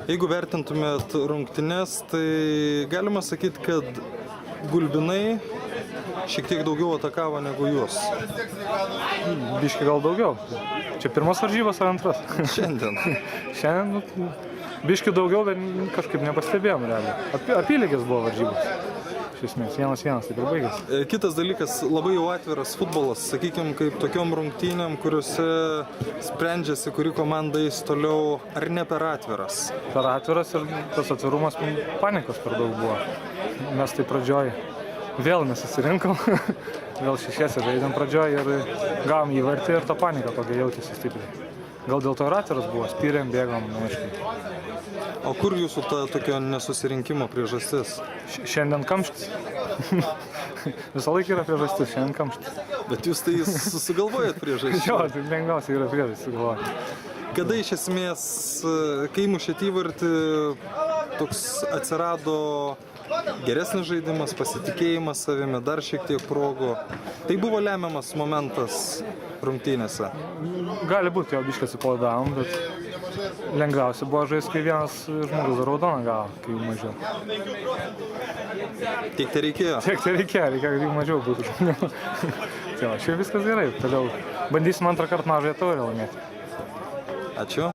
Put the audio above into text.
Jeigu vertintumėt rungtynes, tai galima sakyti, kad Gulbinai šiek tiek daugiau atakavo negu jūs. Biški gal daugiau. Čia pirmas varžybos ar antras? Šiandien. Šiandien biški daugiau, bet kažkaip nepastebėjom realiai. Apylygės buvo varžybos. Iš esmės, 1-1, taip ir baigėsi. Kitas dalykas, labai jau atviras futbolas, sakykime, kaip tokiom rungtynėm, kuriuose sprendžiasi, kuri komanda eis toliau, ar ne per atviras? Per atviras ir tas atvirumas panikos per daug buvo. Mes tai pradžioj vėl nesusirinkom, vėl šešiese žaidėm pradžioj ir gavom įvartį ir ta panika tokia jautėsi stipriai. Gal dėl to ir atviras buvo, spyrėm, bėgom, neaiškiai. O kur jūsų ta tokio nesusirinkimo priežastis? Šiandien kamštis. Visą laiką yra priežastis, šiandien kamštis. Bet jūs tai susigalvojat priežastis? Jo, tai lengviausiai yra priežastis sugalvoti. Kada iš esmės, kai mušėt įvartį, toks atsirado geresnis žaidimas, pasitikėjimas savimi, dar šiek tiek progų. Tai buvo lemiamas momentas rungtynėse. Gali būti, jo biškai atsipalaidavom, bet lengviausia buvo žaisti, kai vienas žmogus raudoną gavo, kai jų mažiau. Tiek tai reikėjo? Tiek tai reikėjo, kad jų mažiau būtų žmonių. Tai va, šiaip viskas gerai, toliau bandysim antrą kartą mažąją taurę laimėti. Ačiū.